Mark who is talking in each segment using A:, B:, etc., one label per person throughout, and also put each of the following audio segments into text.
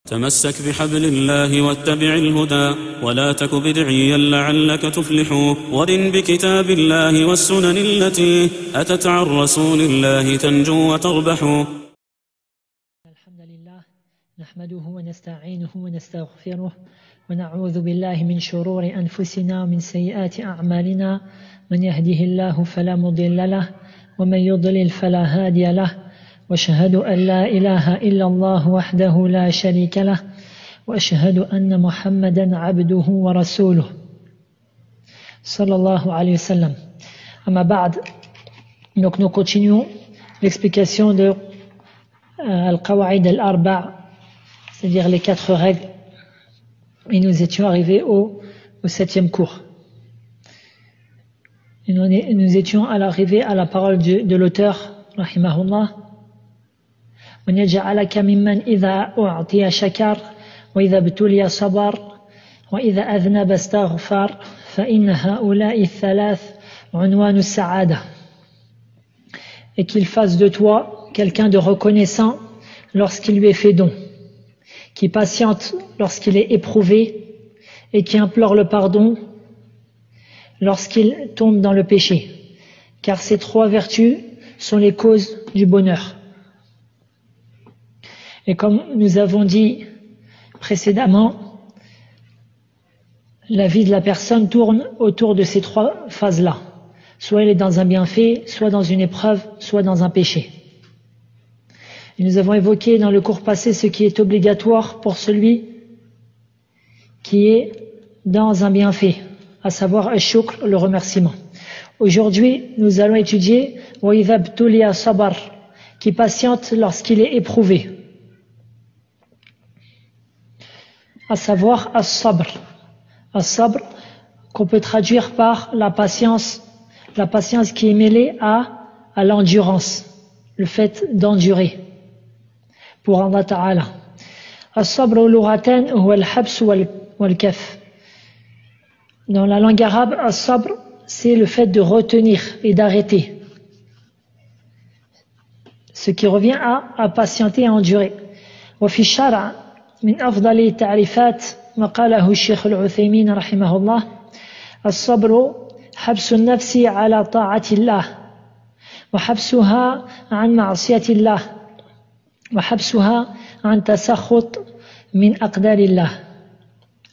A: تمسك بحبل الله واتبع الهدى ولا تك بدعيا لعلك تفلح ورن بكتاب الله والسنن التي أتت عن رسول الله تنجو وتربح.
B: الحمد لله نحمده ونستعينه ونستغفره ونعوذ بالله من شرور أنفسنا ومن سيئات أعمالنا من يهده الله فلا مضل له ومن يضلل فلا هادي له وأشهد أن لا إله إلا الله وحده لا شريك له وأشهد أن محمدا عبده ورسوله صلى الله عليه وسلم. أما بعد, donc nous continuons l'explication de Al-Qawaid al-Arba', c'est-à-dire les 4 règles, et nous étions arrivés au 7e cours. Et nous étions à l'arrivée à la parole de l'auteur, rahimahullah. وَنْ يَجْعَلَكَ مِمَّنْ إِذَا أُعْطِيَ شَكَرَ وَإِذَا ابْتُلِيَ صَبَرَ وَإِذَا أَذْنَبَ اسْتَغْفَرَ فَإِنَّ هَؤُلَاءِ الثَّلَاثِ عُنْوَانُ السَّعَادَةِ. Et qu'il fasse de toi quelqu'un de reconnaissant lorsqu'il lui est fait don, qui patiente lorsqu'il est éprouvé et qui implore le pardon lorsqu'il tombe dans le péché, car ces 3 vertus sont les causes du bonheur. Et comme nous avons dit précédemment, la vie de la personne tourne autour de ces 3 phases-là. Soit elle est dans un bienfait, soit dans une épreuve, soit dans un péché. Et nous avons évoqué dans le cours passé ce qui est obligatoire pour celui qui est dans un bienfait, à savoir al-shukr, le remerciement. Aujourd'hui, nous allons étudier wa idha btuliya sabar, qui patiente lorsqu'il est éprouvé, à savoir as-sabr. As-sabr, qu'on peut traduire par la patience qui est mêlée à l'endurance, le fait d'endurer pour Allah Ta'ala. As-sabr lughatan huwa al-habs wal-kaf. Dans la langue arabe, as-sabr, c'est le fait de retenir et d'arrêter, ce qui revient à patienter et à endurer. Wa fi shar'a min afdali ta'rifat ما قاله الشيخ العثيمين رحمه الله: الصبر حبس النفس على طاعة الله وحبسها عن معصية الله وحبسها عن تسخط من أقدار الله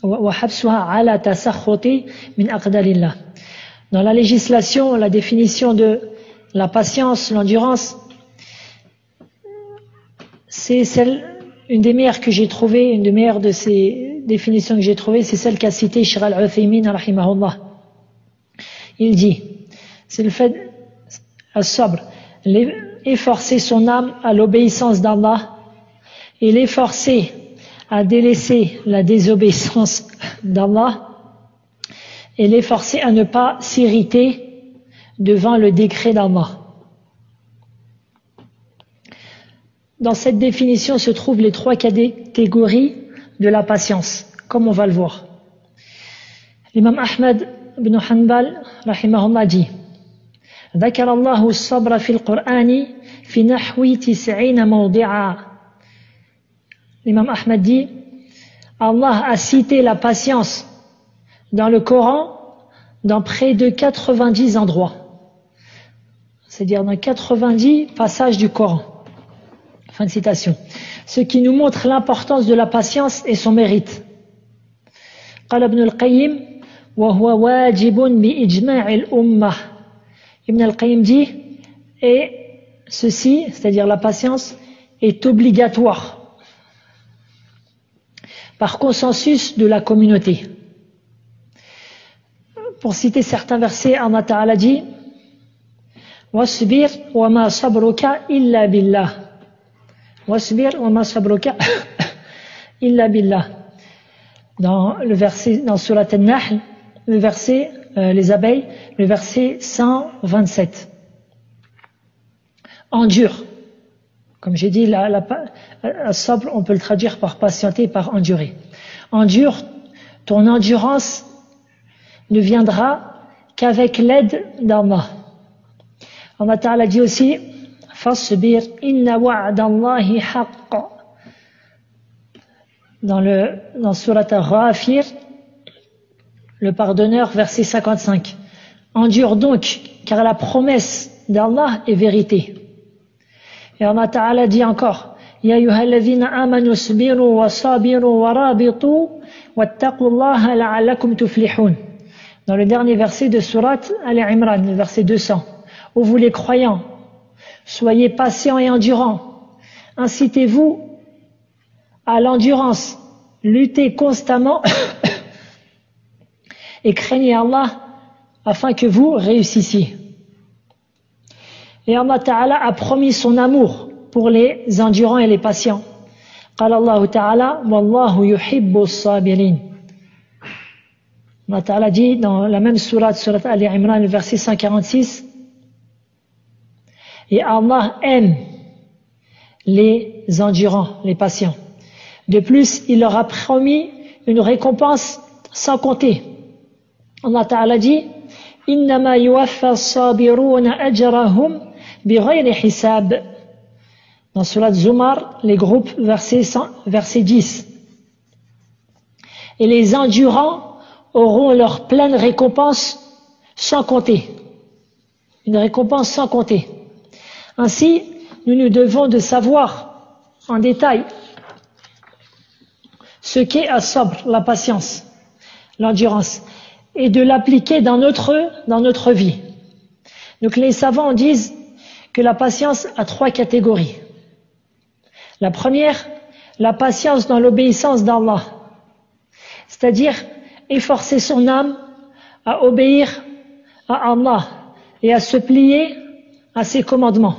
B: وحبسها على تسخط من أقدار الله. Dans la législation, la définition de la patience, l'endurance, c'est une des meilleures que j'ai trouvées, une des meilleures de ces définitions que j'ai trouvées, c'est celle qu'a citée Cheikh Al-Uthaymin rahimahullah. Il dit, c'est le fait, as-sabr, efforcer son âme à l'obéissance d'Allah et l'efforcer à délaisser la désobéissance d'Allah et l'efforcer à ne pas s'irriter devant le décret d'Allah. Dans cette définition se trouvent les 3 catégories de la patience, comme on va le voir. L'imam Ahmad ibn Hanbal rahimahullah dit: ذكر الله الصبر في القرآن في نحو 90 موضعا. L'imam Ahmad dit: Allah a cité la patience dans le Coran dans près de 90 endroits, c'est-à-dire dans 90 passages du Coran. Fin de citation. Ce qui nous montre l'importance de la patience et son mérite. قال ابن القيم وهو واجب بإجماع الأمة. Ibn al-Qayyim dit, et ceci, c'est-à-dire la patience, est obligatoire par consensus de la communauté. Pour citer certains versets, Allah Ta'ala dit: wasbir wa ma sabruka illa billah. Wasbir wa ma sabruka illa billah. Dans le verset, dans Surat An-Nahl, le verset, les abeilles, le verset 127. Endure. Comme j'ai dit, sabr, on peut le traduire par patienter, par endurer. Endure, ton endurance ne viendra qu'avec l'aide d'Allah. Allah Ta'ala dit aussi: Fasbir inna wa'dallahi haqq. dans Surat Al-Ghafir, le pardonneur, verset 55. Endure donc, car la promesse d'Allah est vérité. Et Allah Ta'ala dit encore, Ya ayyuhalladhina amanu sabiru wa sabiru wa rabitu wattaqullaha la'allakum tuflihun. Dans le dernier verset de Surat Al-Imran, le verset 200. Ô vous les croyants, soyez patients et endurants. Incitez-vous à l'endurance, luttez constamment et craignez Allah afin que vous réussissiez. Et Allah Ta'ala a promis son amour pour les endurants et les patients. قال الله تعالى والله يحب الصابرين. Allah Ta'ala dit dans la même sourate Ali Imran, le verset 146, et Allah aime les endurants, les patients. De plus, il leur a promis une récompense sans compter. Allah Ta'ala dit إنما يوفى الصابرون أجرهم بغير حساب. Dans Surat Zumar, les groupes, verset 10. Et les endurants auront leur pleine récompense sans compter. Une récompense sans compter. Ainsi, nous devons de savoir en détail ce qu'est as-sabr, la patience, l'endurance, et de l'appliquer dans notre vie. Donc les savants disent que la patience a 3 catégories. La première, la patience dans l'obéissance d'Allah, c'est-à-dire efforcer son âme à obéir à Allah et à se plier à ses commandements.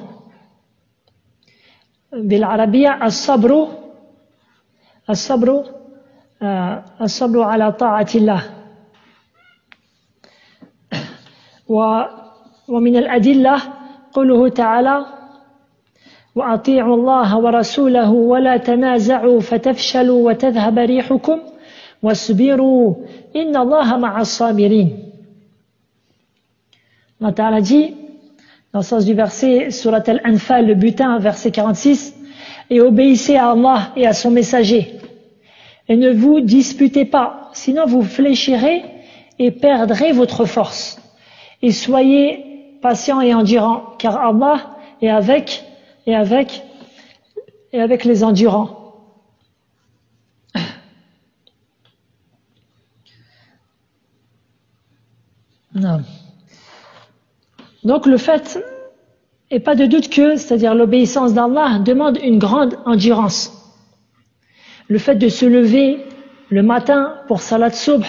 B: Bil-Arabia, as-sabru ala ta'atillah. ومن الأدلة قوله تعالى وأطيعوا الله ورسوله ولا تنازعوا فتفشلوا وتذهب ريحكم واصبروا إن الله مع الصابرين. Allah Ta'ala dit dans le sens du verset Surat Al-Anfal, le butin, verset 46, et obéissez à Allah et à son messager et ne vous disputez pas, sinon vous fléchirez et perdrez votre force. Et soyez patients et endurants, car Allah est avec les endurants. Non. Donc le fait, et pas de doute que, c'est-à-dire l'obéissance d'Allah, demande une grande endurance. Le fait de se lever le matin pour Salat Subh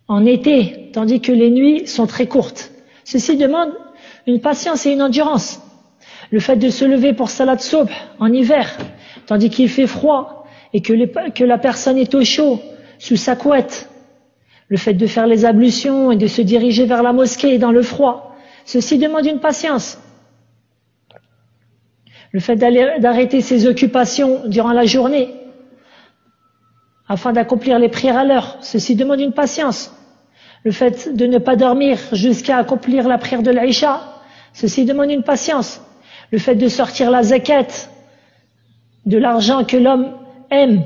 B: en été, tandis que les nuits sont très courtes. Ceci demande une patience et une endurance. Le fait de se lever pour Salat Subh en hiver, tandis qu'il fait froid et que la personne est au chaud, sous sa couette. Le fait de faire les ablutions et de se diriger vers la mosquée dans le froid. Ceci demande une patience. Le fait d'arrêter ses occupations durant la journée afin d'accomplir les prières à l'heure, ceci demande une patience. Le fait de ne pas dormir jusqu'à accomplir la prière de l'Aïcha, ceci demande une patience. Le fait de sortir la zakat de l'argent que l'homme aime,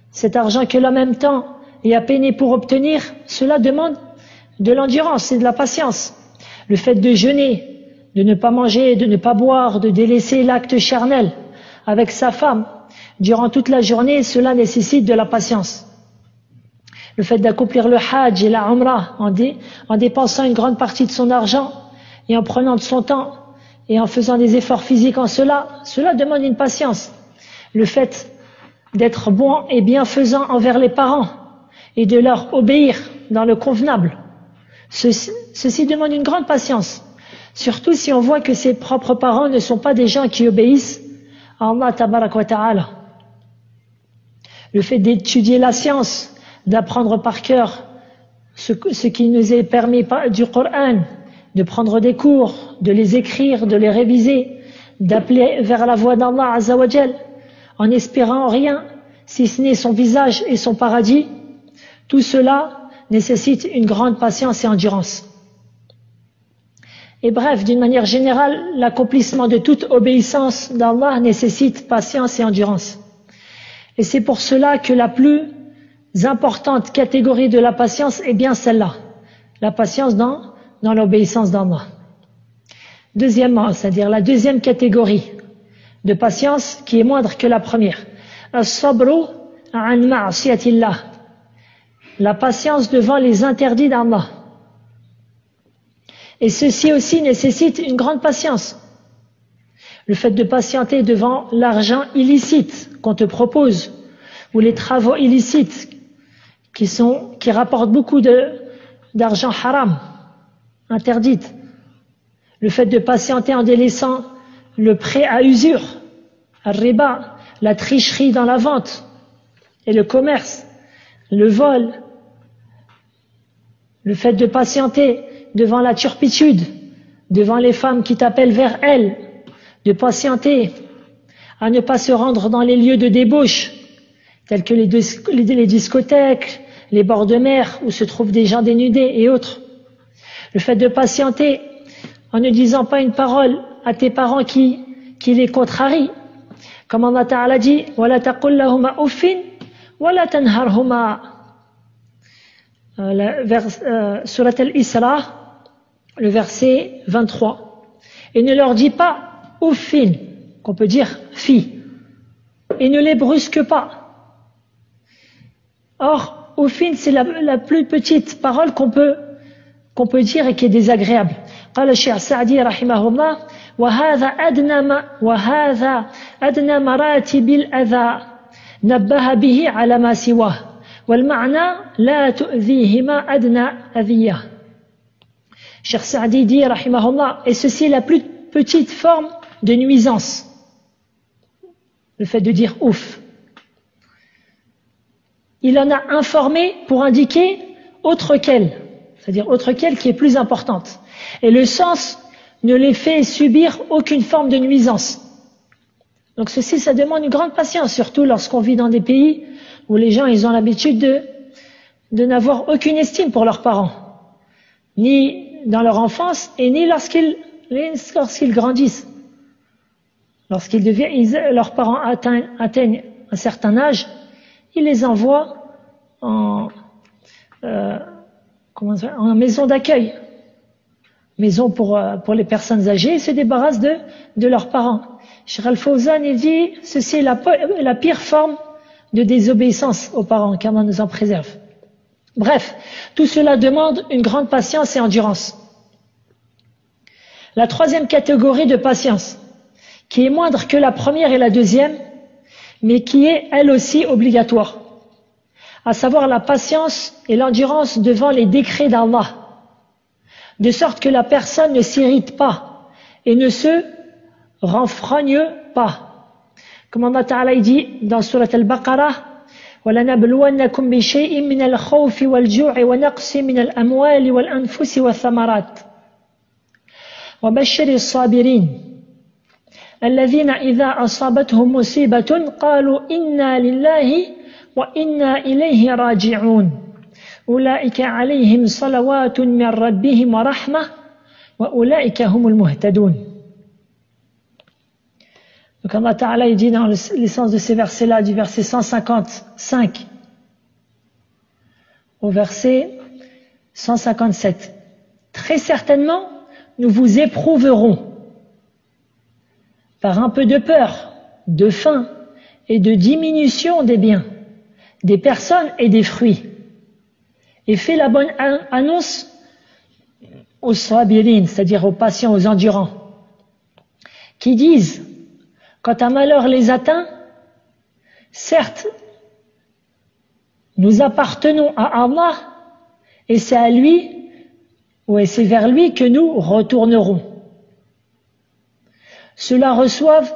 B: cet argent que l'homme aime tant et a peiné pour obtenir, cela demande de l'endurance et de la patience. Le fait de jeûner, de ne pas manger, de ne pas boire, de délaisser l'acte charnel avec sa femme durant toute la journée, cela nécessite de la patience. Le fait d'accomplir le hajj et la umrah en dépensant une grande partie de son argent et en prenant de son temps et en faisant des efforts physiques en cela demande une patience. Le fait d'être bon et bienfaisant envers les parents et de leur obéir dans le convenable, ceci demande une grande patience. Surtout si on voit que ses propres parents ne sont pas des gens qui obéissent à Allah Tabarak wa Ta'ala. Le fait d'étudier la science, d'apprendre par cœur ce qui nous est permis du Coran, de prendre des cours, de les écrire, de les réviser, d'appeler vers la voie d'Allah Azza wa Jal, en espérant rien, si ce n'est son visage et son paradis, tout cela nécessite une grande patience et endurance. Et bref, d'une manière générale, l'accomplissement de toute obéissance d'Allah nécessite patience et endurance. Et c'est pour cela que la plus importante catégorie de la patience est bien celle-là, la patience dans l'obéissance d'Allah. Deuxièmement, c'est-à-dire la deuxième catégorie de patience qui est moindre que la première. As-sabru an ma'siyatillah. La patience devant les interdits d'Allah. Et ceci aussi nécessite une grande patience. Le fait de patienter devant l'argent illicite qu'on te propose, ou les travaux illicites qui rapportent beaucoup d'argent haram, interdite. Le fait de patienter en délaissant le prêt à usure, al-riba, la tricherie dans la vente et le commerce, le vol. Le fait de patienter devant la turpitude, devant les femmes qui t'appellent vers elles, de patienter à ne pas se rendre dans les lieux de débauche, tels que les discothèques, les bords de mer où se trouvent des gens dénudés et autres. Le fait de patienter en ne disant pas une parole à tes parents qui les contrarie. Comme Allah Ta'ala dit, وَلَا تَقُلْ لَهُمَا أُفٍّ وَلَا تَنْهَرْهُمَا. Surat al-Isra, le verset 23. Et ne leur dis pas uffin, qu'on peut dire fi, et ne les brusque pas. Or, uffin, c'est la plus petite parole qu'on peut dire et qui est désagréable. قال الشيخ السعدي رحمه الله وهذا أدنى مراتب الأذى نبه به على ما سواه والمعنى لا تؤذيهما أدنى أذية. Cheikh Saadi dit rahimahullah, et ceci est la plus petite forme de nuisance, le fait de dire ouf. Il en a informé pour indiquer autre qu'elle, c'est-à-dire autre qu'elle qui est plus importante. Et le sens ne les fait subir aucune forme de nuisance. Donc ceci, ça demande une grande patience, surtout lorsqu'on vit dans des pays où les gens ils ont l'habitude de n'avoir aucune estime pour leurs parents, ni dans leur enfance et ni lorsqu'ils grandissent. Leurs parents atteignent un certain âge, ils les envoient en maison d'accueil, maison pour les personnes âgées, et se débarrassent de leurs parents. Cheikh Al-Fawzan, il dit, ceci est la pire forme de désobéissance aux parents, qu'Allah nous en préserve. Bref, tout cela demande une grande patience et endurance. La troisième catégorie de patience, qui est moindre que la première et la deuxième, mais qui est elle aussi obligatoire, à savoir la patience et l'endurance devant les décrets d'Allah, de sorte que la personne ne s'irrite pas et ne se renfrogne pas. Comme Allah Ta'ala dit dans Surat Al-Baqarah, وَلَنَبْلُوَنَّكُمْ بِشَيْءٍ مِنَ الْخَوْفِ وَالْجُوعِ وَنَقْصٍ مِنَ الْأَمْوَالِ وَالْأَنفُسِ وَالثَّمَرَاتِ وَبَشِّرِ الصَّابِرِينَ الَّذِينَ إِذَا أَصَابَتْهُمْ مُصِيبَةٌ قَالُوا إِنَّا لِلَّهِ وَإِنَّا إِلَيْهِ رَاجِعُونَ أُولَئِكَ عَلَيْهِمْ صَلَوَاتٌ مِنْ رَبِّهِمْ وَرَحْمَةٌ وَأُولَئِكَ هُمُ الْمُهْتَدُونَ. Donc Allah Ta'ala dit dans l'essence de ces versets-là, du verset 155 au verset 157. Très certainement, nous vous éprouverons par un peu de peur, de faim et de diminution des biens, des personnes et des fruits. Et fais la bonne annonce aux sabirin, c'est-à-dire aux patients, aux endurants, qui disent, quand un malheur les atteint, certes, nous appartenons à Allah et c'est à lui, ou c'est vers lui que nous retournerons. Ceux-là reçoivent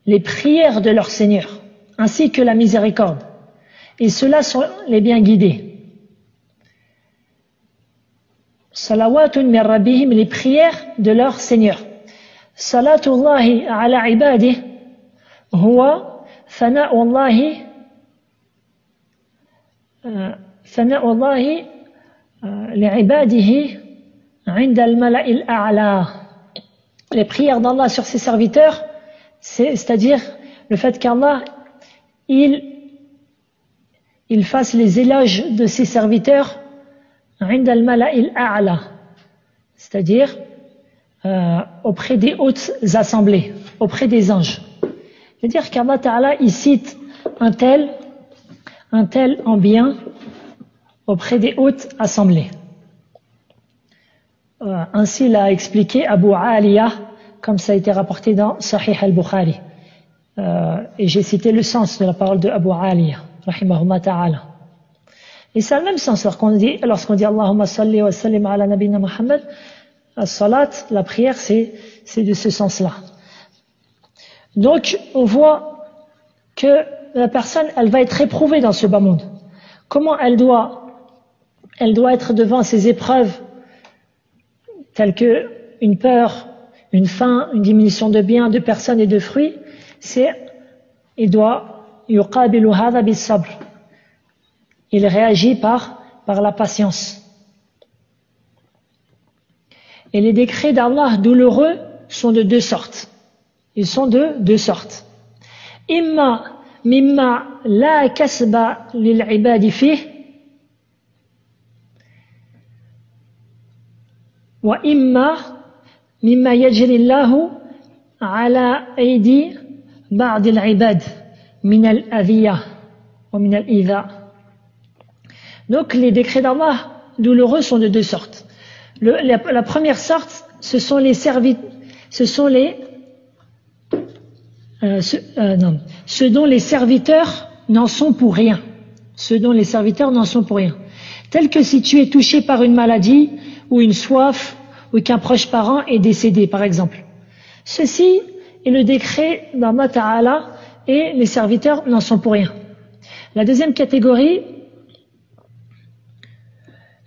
B: les prières de leur Seigneur, ainsi que la miséricorde. Et ceux-là sont les bien guidés. Salawatun min rabbihim, les prières de leur Seigneur. Salatullahi ala ibadih huwa thana'ullahi li'ibadihi 'inda al-mala'il a'la. Les prières d'Allah sur ses serviteurs, c'est-à-dire le fait qu'Allah il fasse les éloges de ses serviteurs عند الملأ الأعلى, c'est-à-dire auprès des hautes assemblées, auprès des anges. C'est-à-dire qu'Allah Ta'ala, il cite un tel en bien auprès des hautes assemblées. Ainsi l'a expliqué Abu Aliya, comme ça a été rapporté dans Sahih al-Bukhari. Et j'ai cité le sens de la parole de Abu Aliya, rahimahullah ta'ala. Et c'est le même sens lorsqu'on dit Allahumma salli wa sallim ala nabina Muhammad, as-salat, la prière, c'est de ce sens-là. Donc, on voit que la personne, elle va être éprouvée dans ce bas monde. Comment elle doit être devant ces épreuves telles que une peur, une faim, une diminution de biens, de personnes et de fruits, il doit yuqabilu hadha bis-sabr. Il réagit par la patience. Et les décrets d'Allah douloureux sont de deux sortes. Ils sont de deux sortes. Imma mimma la kasba lil ibadi fih wa imma mimma yajri Allahu ala aydi ba'd al-ibad min al-adhiya wa min al-idha. Donc les décrets d'Allah douloureux sont de deux sortes. La première sorte, ce sont les ce dont les serviteurs n'en sont pour rien. Ce dont les serviteurs n'en sont pour rien. Tel que si tu es touché par une maladie ou une soif ou qu'un proche parent est décédé, par exemple. Ceci est le décret d'Allah Ta'ala et les serviteurs n'en sont pour rien. La deuxième catégorie,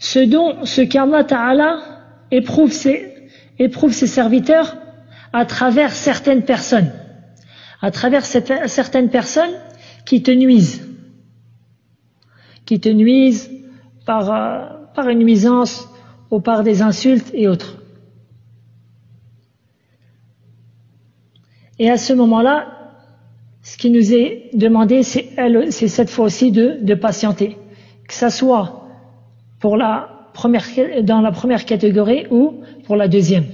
B: ce qu'Allah Ta'ala éprouve ses serviteurs à travers certaines personnes. À travers certaines personnes qui te nuisent par une nuisance ou par des insultes et autres. Et à ce moment-là, ce qui nous est demandé, c'est cette fois aussi de patienter, que ça soit dans la première catégorie ou pour la deuxième.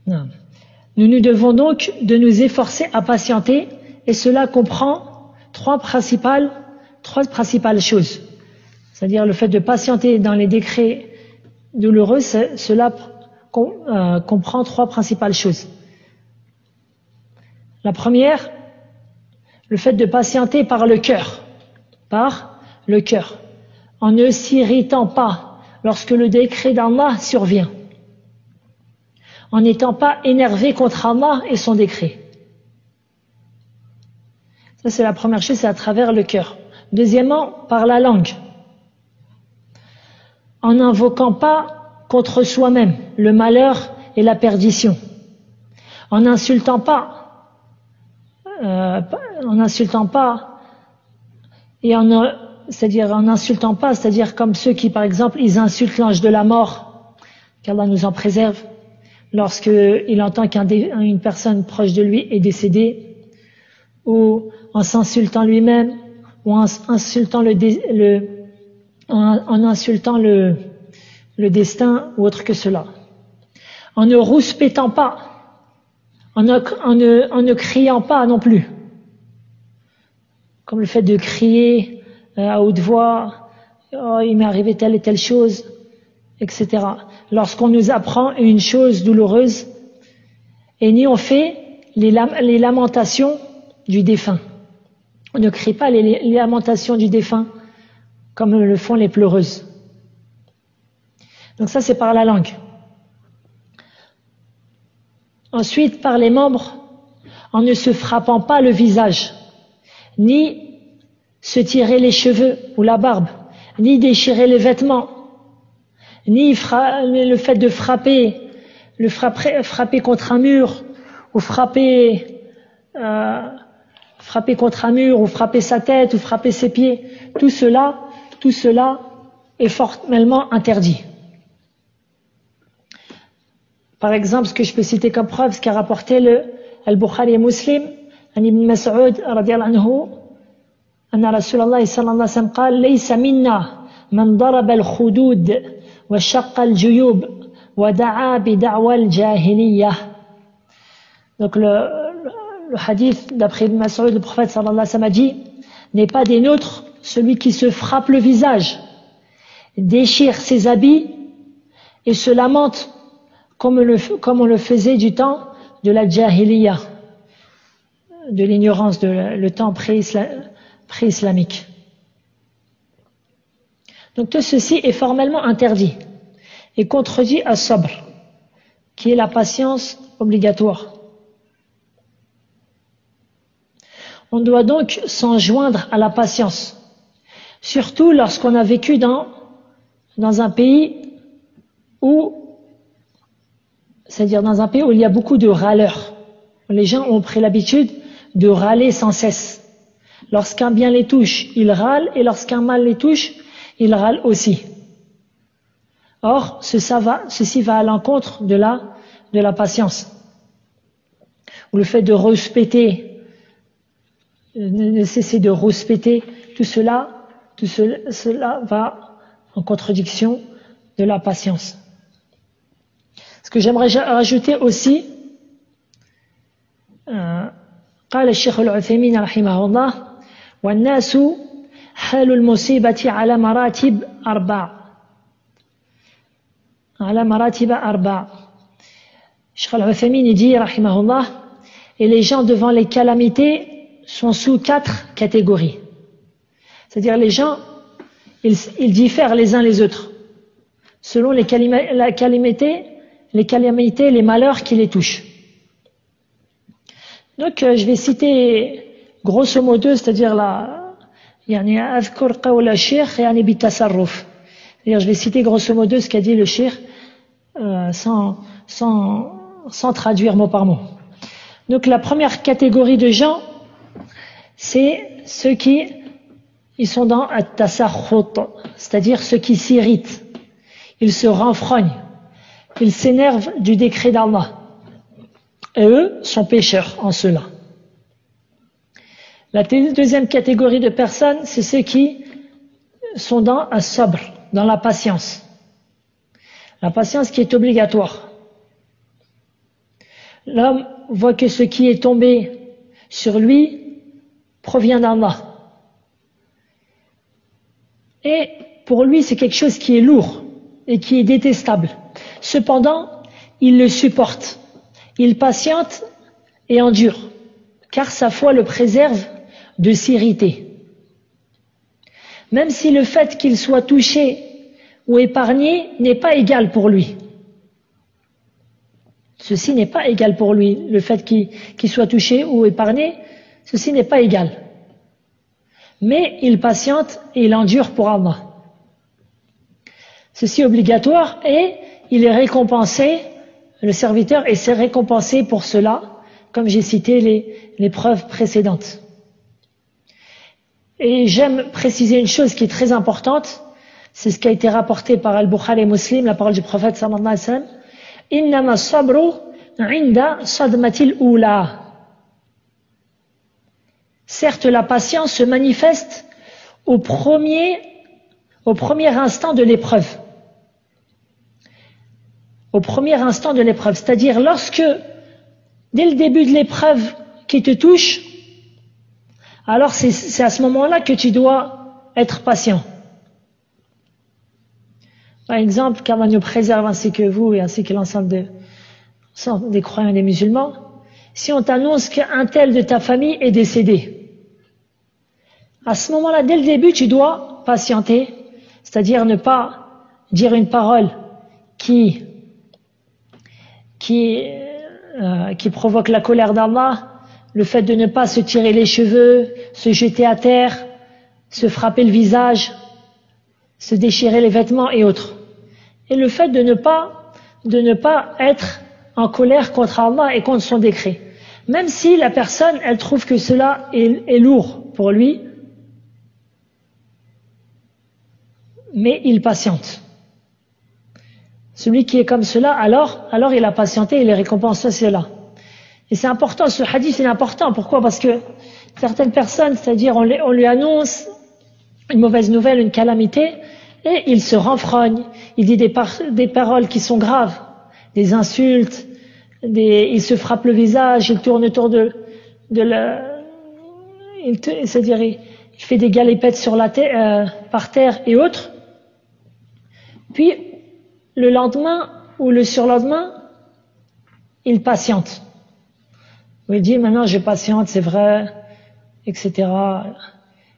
B: Non. Nous devons donc de nous efforcer à patienter, et cela comprend trois principales choses. C'est-à-dire le fait de patienter dans les décrets douloureux, cela comprend trois principales choses. La première, le fait de patienter par le cœur, en ne s'irritant pas lorsque le décret d'Allah survient, en n'étant pas énervé contre Allah et son décret. Ça, c'est la première chose, c'est à travers le cœur. Deuxièmement, par la langue, en n'invoquant pas contre soi-même le malheur et la perdition, en n'insultant pas, c'est-à-dire comme ceux qui, par exemple, ils insultent l'ange de la mort, qu'Allah nous en préserve, lorsqu'il entend qu'une personne proche de lui est décédée, ou en s'insultant lui-même, ou en insultant le destin, ou autre que cela. En ne rouspétant pas, en ne criant pas non plus. Comme le fait de crier à haute voix, oh, il m'est arrivé telle et telle chose, etc. Lorsqu'on nous apprend une chose douloureuse, et ni on fait les lamentations du défunt. On ne crie pas les lamentations du défunt comme le font les pleureuses. Donc ça, c'est par la langue. Ensuite, par les membres, en ne se frappant pas le visage, ni se tirer les cheveux ou la barbe, ni déchirer les vêtements, ni le fait de frapper contre un mur, ou frapper contre un mur, ou frapper sa tête, ou frapper ses pieds. Tout cela est formellement interdit. Par exemple, ce que je peux citer comme preuve, ce qu'a rapporté Al-Bukhari et Muslim, عن ابن مسعود رضي الله عنه أن رسول الله صلى الله عليه وسلم قال ليس منا من ضرب الخدود وشق الجيوب ودعا بدعوى الجاهلية. Donc le hadith d'après Ibn Mas'ud, le prophète sallallahu alayhi wa sallam a dit, n'est pas des nôtres celui qui se frappe le visage, déchire ses habits et se lamente comme on le faisait du temps de la jahiliya, de l'ignorance, de le temps pré-islamique. Donc tout ceci est formellement interdit et contredit as-sabr, qui est la patience obligatoire. On doit donc s'en joindre à la patience, surtout lorsqu'on a vécu dans un pays c'est-à-dire dans un pays où il y a beaucoup de râleurs. Les gens ont pris l'habitude de râler sans cesse. Lorsqu'un bien les touche, ils râlent, et lorsqu'un mal les touche, ils râlent aussi. Or, ceci va à l'encontre de la patience. Ou le fait de rouspéter, de cesser de rouspéter, tout cela va en contradiction de la patience. Ce que j'aimerais rajouter aussi, قال الشيخ العثيمين رحمه الله والناس حال المصيبة على مراتب أربع. الشيخ العثيمين dit رحمه الله, et les gens devant les calamités sont sous 4 catégories. C'est-à-dire les gens, ils diffèrent les uns les autres selon les calamités, les malheurs qui les touchent. Donc je vais citer grosso modo, c'est-à-dire je vais citer grosso modo ce qu'a dit le cheikh sans traduire mot par mot. Donc la première catégorie de gens, c'est ceux qui sont dans at-tasarrut, c'est-à-dire ceux qui s'irritent, ils se renfrognent, ils s'énervent du décret d'Allah. Et eux sont pécheurs en cela. La deuxième catégorie de personnes, c'est ceux qui sont dans as-sabr, dans la patience. La patience qui est obligatoire. L'homme voit que ce qui est tombé sur lui provient d'Allah. Et pour lui, c'est quelque chose qui est lourd et qui est détestable. Cependant, il le supporte. Il patiente et endure, car sa foi le préserve de s'irriter. Même si le fait qu'il soit touché ou épargné n'est pas égal pour lui. Ceci n'est pas égal pour lui. Le fait qu'il soit touché ou épargné, ceci n'est pas égal. Mais il patiente et il endure pour Allah. Ceci est obligatoire et il est récompensé. Le serviteur est récompensé pour cela, comme j'ai cité les preuves précédentes. Et j'aime préciser une chose qui est très importante, c'est ce qui a été rapporté par Al-Bukhari et Muslim, la parole du prophète sallallahu alayhi wa sallam. Innama sabru inda sadmatil ula. Certes, la patience se manifeste au premier instant de l'épreuve. Au premier instant de l'épreuve, c'est-à-dire lorsque, dès le début de l'épreuve qui te touche, alors c'est à ce moment-là que tu dois être patient. Par exemple, qu'Allah nous préserve ainsi que vous et ainsi que l'ensemble des croyants et des musulmans, si on t'annonce qu'un tel de ta famille est décédé, à ce moment-là, dès le début, tu dois patienter, c'est-à-dire ne pas dire une parole qui provoque la colère d'Allah, le fait de ne pas se tirer les cheveux, se jeter à terre, se frapper le visage, se déchirer les vêtements et autres. Et le fait de ne pas être en colère contre Allah et contre son décret. Même si la personne, elle trouve que cela est lourd pour lui, mais il patiente. Celui qui est comme cela, alors il a patienté et les récompenses, c'est cela. Et c'est important, ce hadith il est important. Pourquoi? Parce que certaines personnes, c'est-à-dire on lui annonce une mauvaise nouvelle, une calamité, et il se renfrogne, il dit des paroles qui sont graves, des insultes, il se frappe le visage, il tourne autour c'est-à-dire il fait des galipettes sur la terre, par terre et autres. Puis le lendemain ou le surlendemain, il patiente. Il dit maintenant je patiente, c'est vrai, etc.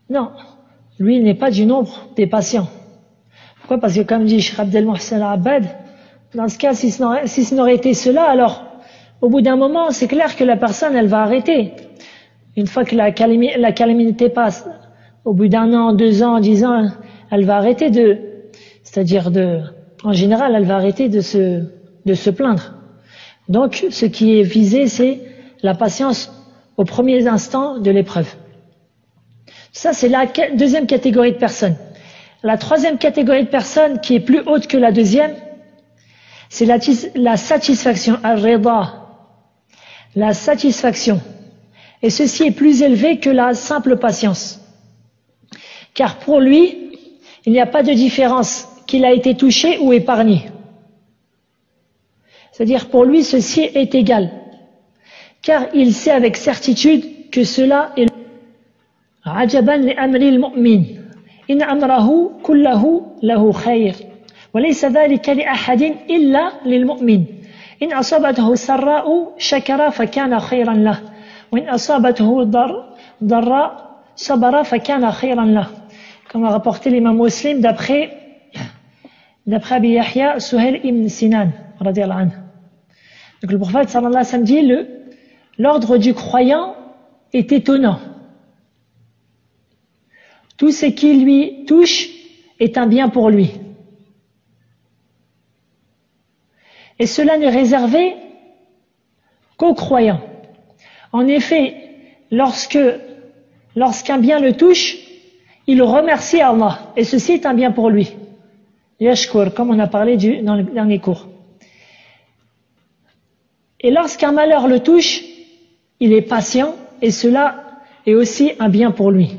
B: Non, lui il n'est pas du nombre des patients. Pourquoi? Parce que comme dit Cheikh Abdel Mohsen Al-Abbad, dans ce cas, si ce n'aurait été cela, alors au bout d'un moment, c'est clair que la personne elle va arrêter. Une fois que la calamité passe, au bout d'un an, 2 ans, 10 ans, elle va arrêter en général, elle va arrêter de se plaindre. Donc, ce qui est visé, c'est la patience aux premiers instants de l'épreuve. Ça, c'est la deuxième catégorie de personnes. La troisième catégorie de personnes, qui est plus haute que la deuxième, c'est la satisfaction, al-rida, la satisfaction. Et ceci est plus élevé que la simple patience. Car pour lui, il n'y a pas de différence qu'il a été touché ou épargné. C'est-à-dire pour lui, ceci est égal. Car il sait avec certitude que cela est عجبا لأمر المؤمن إن أمره كله له خير وليس ذلك لأحد إلا للمؤمن إن أصابته سراء شكر فكان خيرا له وإن أصابته ضراء صبر فكان خيرا له. Comme a rapporté l'imam Muslim d'après Abi Yahya Suhail ibn Sinan radiyallahu anhu. Donc le prophète sallallahu alayhi wa sallam dit l'ordre du croyant est étonnant. Tout ce qui lui touche est un bien pour lui. Et cela n'est réservé qu'aux croyants. En effet, lorsqu'un bien le touche, il remercie Allah. Et ceci est un bien pour lui. Yashkur, comme on a parlé dans le dernier cours. Et lorsqu'un malheur le touche, il est patient et cela est aussi un bien pour lui.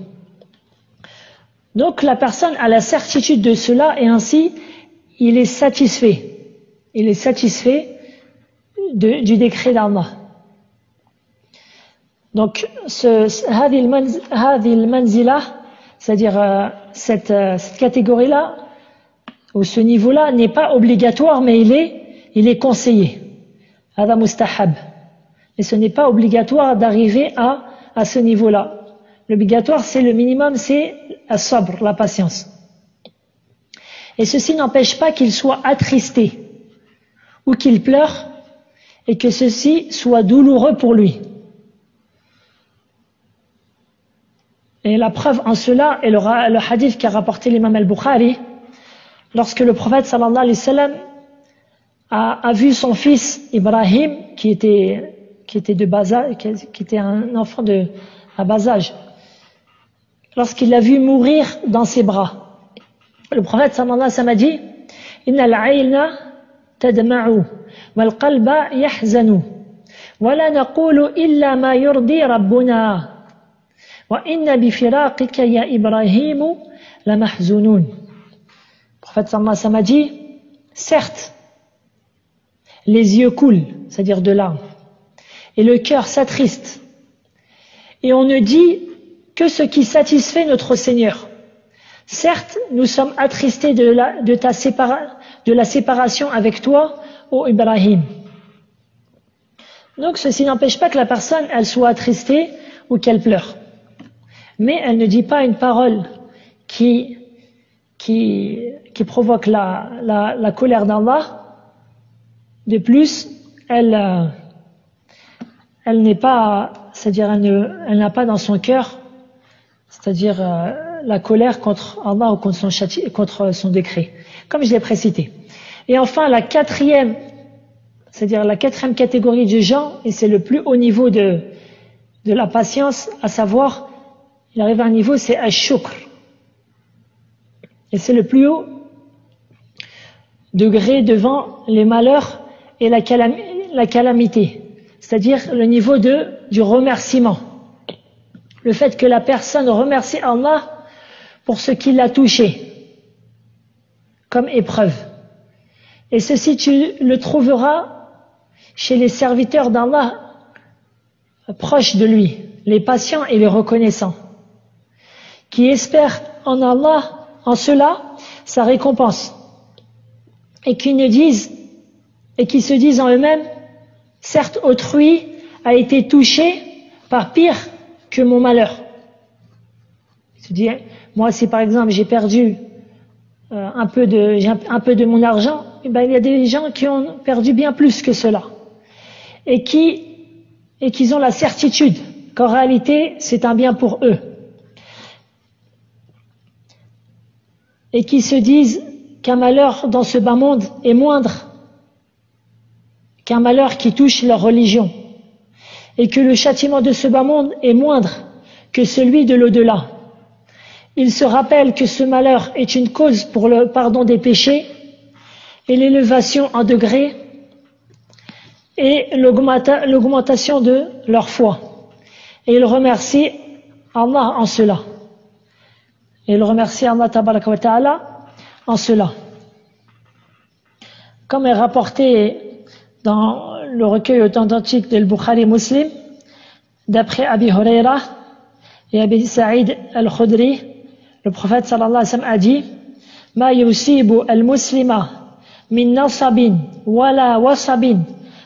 B: Donc la personne a la certitude de cela et ainsi il est satisfait. Il est satisfait du décret d'Allah. Donc هذه المنزلة, c'est-à-dire cette catégorie-là ou ce niveau-là n'est pas obligatoire mais il est conseillé. هذا مستحب. Et ce n'est pas obligatoire d'arriver à ce niveau-là. L'obligatoire, c'est le minimum, c'est as-sabr, la patience. Et ceci n'empêche pas qu'il soit attristé ou qu'il pleure et que ceci soit douloureux pour lui. Et la preuve en cela est le hadith qu'a rapporté l'imam al-Bukhari lorsque le prophète sallallahu alayhi wa sallam a vu son fils Ibrahim qui était de bas âge, qui était un enfant à bas âge. Lorsqu'il l'a vu mourir dans ses bras, le prophète sallallahu alayhi wa sallam a dit Inna al-ayna tadma'u wal qalba yahzanu wa la naqulu illa ma yurdi rabbuna wa inna bi firaqika ya Ibrahim la mahzunun. Le prophète sallallahu alayhi wa sallam a dit certes, les yeux coulent, c'est-à-dire de larmes, et le cœur s'attriste, et on ne dit que ce qui satisfait notre Seigneur. Certes, nous sommes attristés de la séparation avec toi, ô Ibrahim. Donc ceci n'empêche pas que la personne, elle soit attristée ou qu'elle pleure. Mais elle ne dit pas une parole qui provoque la colère d'Allah. De plus, elle n'est pas, c'est-à-dire elle n'a pas dans son cœur, c'est-à-dire la colère contre Allah ou contre son décret, comme je l'ai précité. Et enfin, la quatrième catégorie de gens, et c'est le plus haut niveau de la patience, à savoir, il arrive à un niveau, c'est ash-shukr. Et c'est le plus haut degré devant les malheurs et la calamité. c'est-à-dire le niveau du remerciement. Le fait que la personne remercie Allah pour ce qui l'a touché comme épreuve. Et ceci, tu le trouveras chez les serviteurs d'Allah proches de lui, les patients et les reconnaissants, qui espèrent en Allah, en cela, sa récompense, et qui se disent en eux-mêmes, certes autrui a été touché par pire que mon malheur. Il se dit, moi si par exemple j'ai perdu un peu de mon argent, eh ben, il y a des gens qui ont perdu bien plus que cela, et qu'ils ont la certitude qu'en réalité c'est un bien pour eux, et qui se disent qu'un malheur dans ce bas monde est moindre qu'un malheur qui touche leur religion, et que le châtiment de ce bas monde est moindre que celui de l'au-delà. Ils se rappellent que ce malheur est une cause pour le pardon des péchés et l'élévation en degrés et l'augmentation de leur foi. Et ils remercient Allah en cela. Et ils remercient Allah tabaraka wa ta'ala en cela. Comme est rapporté dans le recueil authentique de Bukhari Muslim, d'après Abi Huraira et Abi Sa'id al-Khudri, le prophète sallallahu alayhi wa sallam a dit: Ma yusibu al-muslima min nasabin wala wasabin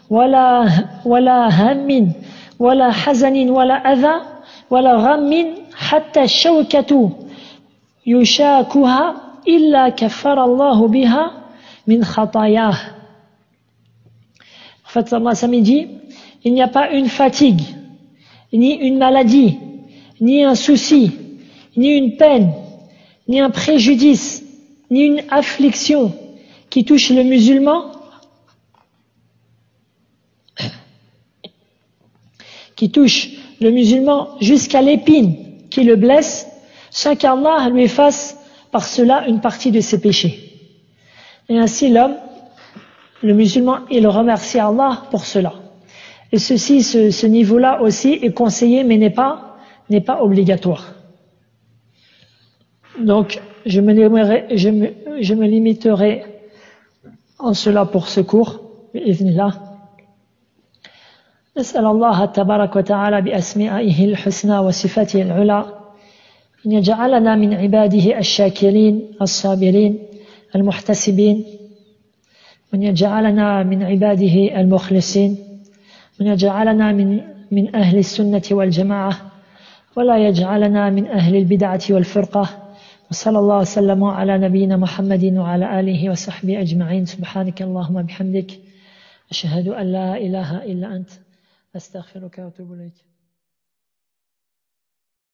B: wala hammin wala hazanin wala adha wala ghammin hatta shawkatu yushakuha illa kaffara Allahu biha min khatayah. Le prophète sallallahu alayhi wa sallam dit: il n'y a pas une fatigue, ni une maladie, ni un souci, ni une peine, ni un préjudice, ni une affliction qui touche le musulman, jusqu'à l'épine qui le blesse, sans qu'Allah lui efface par cela une partie de ses péchés. Et ainsi l'homme, le musulman, il remercie Allah pour cela. Et ce niveau-là aussi est conseillé, mais n'est pas obligatoire. Donc, je me limiterai en cela pour ce cours. Bi'idhnillah. نسأل الله تبارك وتعالى بأسمائه الحسنى وصفاته العلى أن يجعلنا من عباده الشاكرين الصابرين المحتسبين، وأن يجعلنا من عباده المخلصين، وأن يجعلنا من أهل السنة والجماعة، ولا يجعلنا من أهل البدعة والفرقة. وصلى الله وسلم على نبينا محمد وعلى آله وصحبه أجمعين. سبحانك اللهم بحمدك أشهد أن لا إله إلا أنت أستغفرك وأتوب إليك.